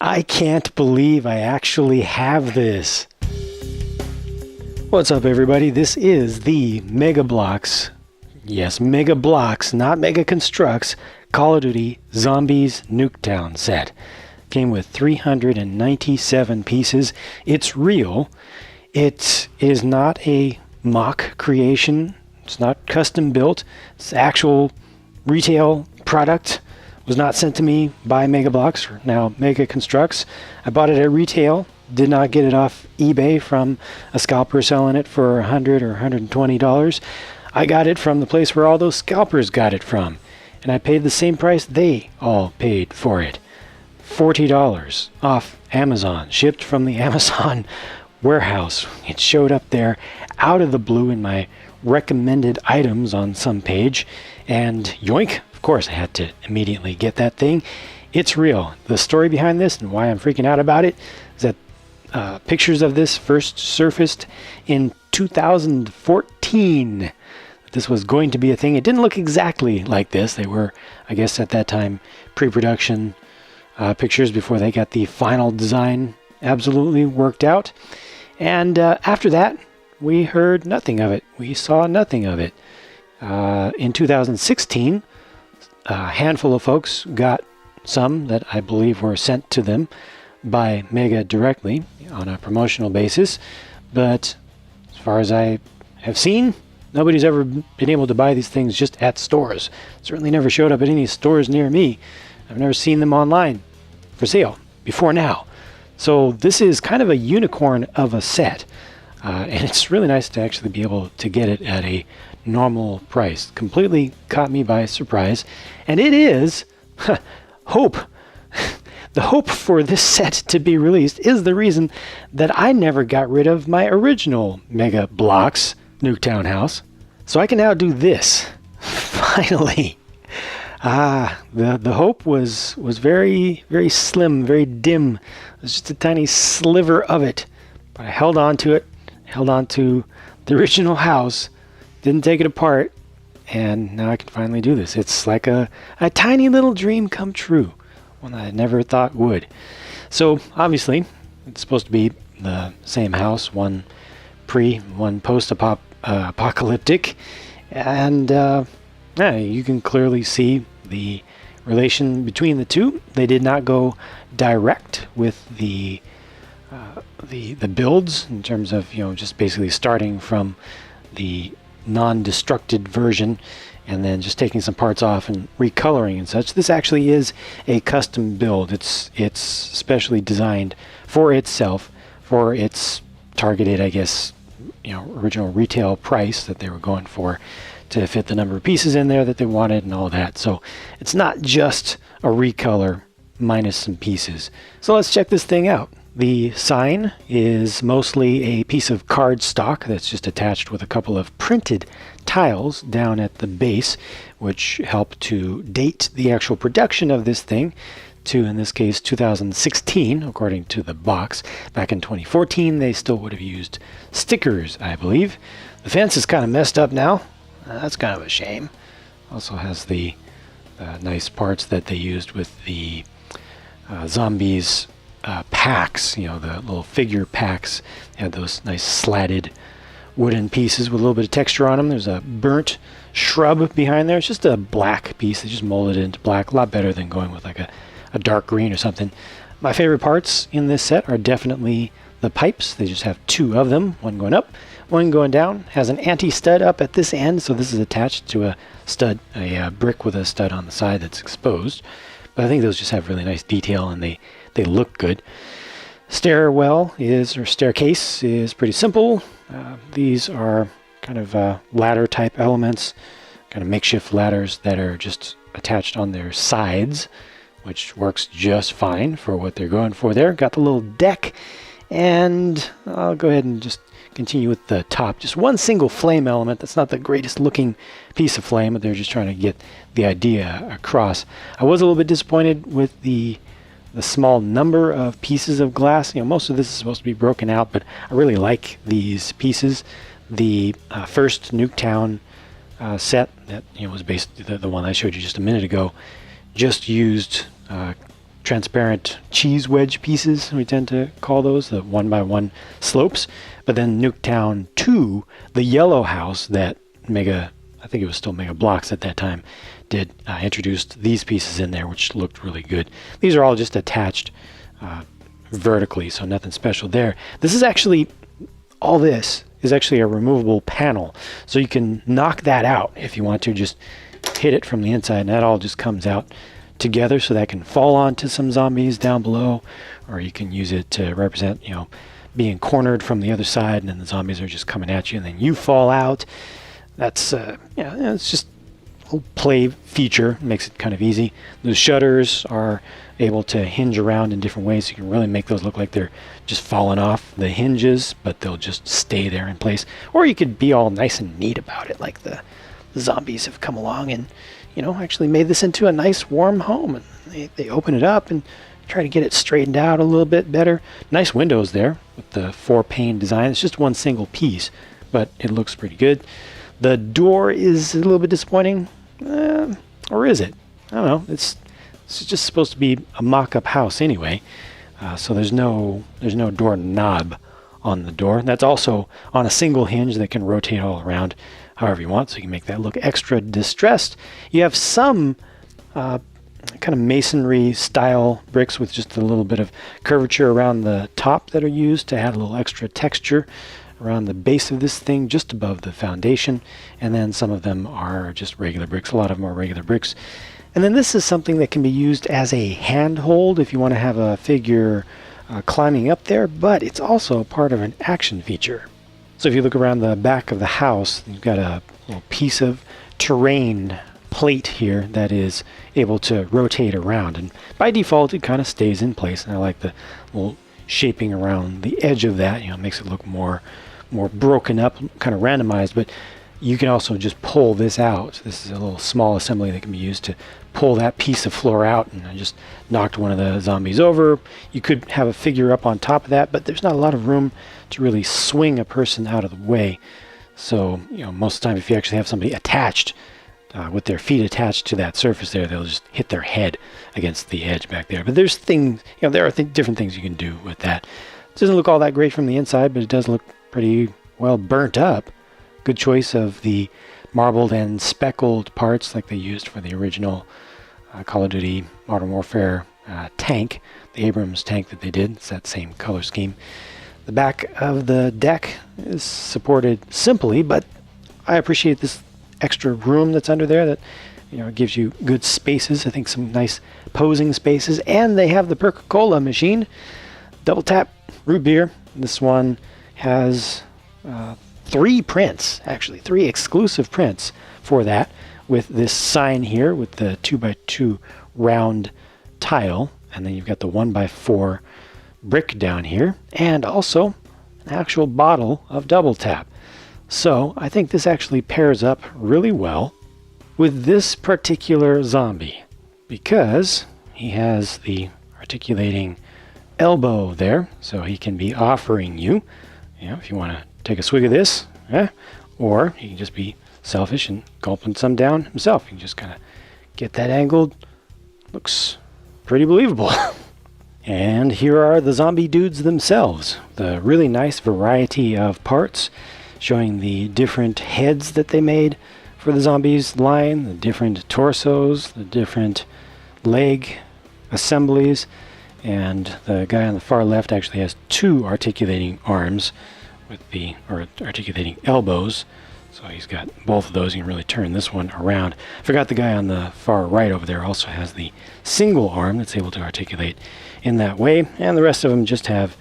I can't believe I actually have this. What's up, everybody? This is the Mega Bloks, yes, Mega Bloks, not Mega Constructs, Call of Duty Zombies Nuketown set. Came with 397 pieces. It's real. It is not a mock creation. It's not custom built. It's actual retail product. Was not sent to me by Mega Bloks, or now Mega Constructs. I bought it at retail. Did not get it off eBay from a scalper selling it for $100 or $120. I got it from the place where all those scalpers got it from. And I paid the same price they all paid for it. $40 off Amazon, shipped from the Amazon warehouse. It showed up there out of the blue in my recommended items on some page, and yoink, of course I had to immediately get that thing. It's real. The story behind this and why I'm freaking out about it is that pictures of this first surfaced in 2014. This was going to be a thing. It didn't look exactly like this. They were, I guess at that time, pre-production pictures before they got the final design absolutely worked out. And after that, we heard nothing of it. We saw nothing of it. In 2016, a handful of folks got some that I believe were sent to them by Mega directly on a promotional basis. But as far as I have seen, nobody's ever been able to buy these things just at stores. Certainly never showed up at any stores near me. I've never seen them online for sale before now. So this is kind of a unicorn of a set. And it's really nice to actually be able to get it at a normal price. Completely caught me by surprise. And it is hope. The hope for this set to be released is the reason that I never got rid of my original Mega Bloks Nuketown house. So I can now do this. Finally. The hope was very, very slim, very dim. It was just a tiny sliver of it. But I held on to it. Held on to the original house, didn't take it apart, and now I can finally do this. It's like a tiny little dream come true, one that I never thought would. So obviously, it's supposed to be the same house, one pre, one post-apocalyptic, and you can clearly see the relation between the two. They did not go direct with the builds in terms of, just basically starting from the non-destructed version and then just taking some parts off and recoloring and such. This actually is a custom build. It's specially designed for itself, for its targeted, I guess, original retail price that they were going for to fit the number of pieces in there that they wanted and all that. So it's not just a recolor minus some pieces. So let's check this thing out. The sign is mostly a piece of cardstock that's just attached with a couple of printed tiles down at the base, which help to date the actual production of this thing to, in this case, 2016, according to the box. Back in 2014, they still would have used stickers, I believe. The fence is kind of messed up now. That's kind of a shame. Also has the nice parts that they used with the zombies packs, the little figure packs. They had those nice slatted wooden pieces with a little bit of texture on them. There's a burnt shrub behind there. It's just a black piece. They just molded it into black. A lot better than going with like a dark green or something. My favorite parts in this set are definitely the pipes. They just have two of them, one going up, one going down. Has an anti-stud up at this end, so this is attached to a stud, a brick with a stud on the side that's exposed. But I think those just have really nice detail and they look good. Staircase is pretty simple. These are kind of ladder type elements, kind of makeshift ladders that are just attached on their sides, which works just fine for what they're going for there. Got the little deck, and I'll go ahead and just continue with the top. Just one single flame element. That's not the greatest looking piece of flame, but they're just trying to get the idea across. I was a little bit disappointed with the small number of pieces of glass. Most of this is supposed to be broken out, but I really like these pieces. The first Nuketown set that was based, the one I showed you just a minute ago, just used transparent cheese wedge pieces, we tend to call those, the 1x1 slopes. But then Nuketown 2, the yellow house that I think it was still Mega Bloks at that time, did introduced these pieces in there, which looked really good. These are all just attached vertically, so nothing special there. All this is actually a removable panel, so you can knock that out if you want to, just hit it from the inside, and that all just comes out together, so that can fall onto some zombies down below, or you can use it to represent, being cornered from the other side, and then the zombies are just coming at you, and then you fall out. That's it's just a little play feature, makes it kind of easy. The shutters are able to hinge around in different ways, so you can really make those look like they're just falling off the hinges, but they'll just stay there in place. Or you could be all nice and neat about it, like the zombies have come along and actually made this into a nice warm home, and they open it up and try to get it straightened out a little bit better. Nice windows there with the 4-pane design. It's just one single piece, but it looks pretty good. The door is a little bit disappointing, or is it? I don't know. It's just supposed to be a mock-up house anyway, so there's no door knob on the door. That's also on a single hinge that can rotate all around however you want, so you can make that look extra distressed. You have some kind of masonry style bricks with just a little bit of curvature around the top that are used to add a little extra texture around the base of this thing, just above the foundation. And then some of them are just regular bricks. A lot of them are regular bricks. And then this is something that can be used as a handhold if you want to have a figure climbing up there, but it's also part of an action feature. So if you look around the back of the house, you've got a little piece of terrain plate here that is able to rotate around, and by default it kind of stays in place, and I like the little shaping around the edge of that. It makes it look more broken up, kind of randomized. But you can also just pull this out. This is a little small assembly that can be used to pull that piece of floor out, and I just knocked one of the zombies over. You could have a figure up on top of that, but there's not a lot of room to really swing a person out of the way. So most of the time, if you actually have somebody attached with their feet attached to that surface there, they'll just hit their head against the edge back there. But there's things, there are different things you can do with that. It doesn't look all that great from the inside, but it does look pretty well burnt up. Good choice of the marbled and speckled parts like they used for the original Call of Duty Modern Warfare tank, the Abrams tank that they did. It's that same color scheme. The back of the deck is supported simply, but I appreciate this extra room that's under there that gives you good spaces. I think some nice posing spaces, and they have the Coca-Cola machine, double tap root beer. This one has 3 prints, actually 3 exclusive prints for that, with this sign here with the 2x2 round tile, and then you've got the 1x4 brick down here, and also an actual bottle of double tap. So I think this actually pairs up really well with this particular zombie, because he has the articulating elbow there, so he can be offering you, if you want to take a swig of this, or he can just be selfish and gulping some down himself. You can just kind of get that angled. Looks pretty believable. And here are the zombie dudes themselves. The really nice variety of parts, showing the different heads that they made for the zombies line, the different torsos, the different leg assemblies, and the guy on the far left actually has 2 articulating arms or articulating elbows. So he's got both of those. You can really turn this one around. I forgot the guy on the far right over there also has the single arm that's able to articulate in that way, and the rest of them just have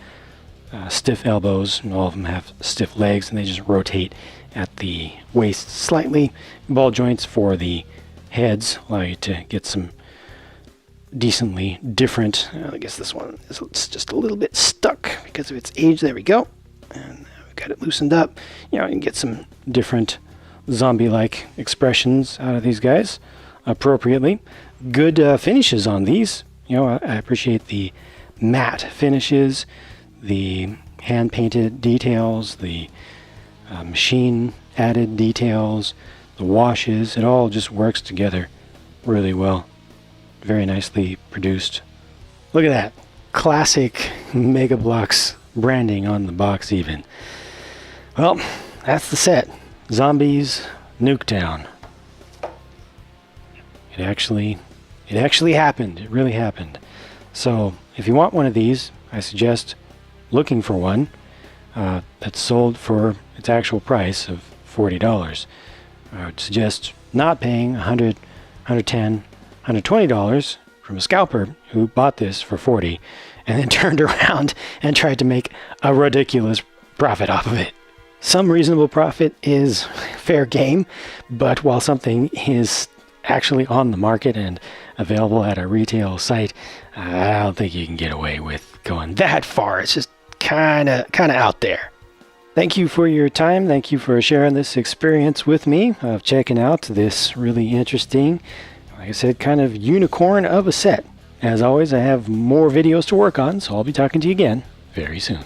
stiff elbows, and all of them have stiff legs, and they just rotate at the waist slightly. Ball joints for the heads allow you to get some decently different. I guess this one is just a little bit stuck because of its age. There we go. And we've got it loosened up. You can get some different zombie-like expressions out of these guys appropriately. Good finishes on these. I appreciate the matte finishes, the hand-painted details, the machine-added details, the washes. It all just works together really well. Very nicely produced Look at that. Classic Mega Bloks branding on the box even. Well, that's the set. Zombies, Nuketown. It actually happened. It really happened. So if you want one of these, I suggest looking for one that's sold for its actual price of $40. I would suggest not paying $100, $110, $120 from a scalper who bought this for $40 and then turned around and tried to make a ridiculous profit off of it. Some reasonable profit is fair game, but while something is actually on the market and available at a retail site, I don't think you can get away with going that far. It's just kind of out there. Thank you for your time. Thank you for sharing this experience with me of checking out this really interesting, like I said, kind of unicorn of a set. As always, I have more videos to work on, so I'll be talking to you again very soon.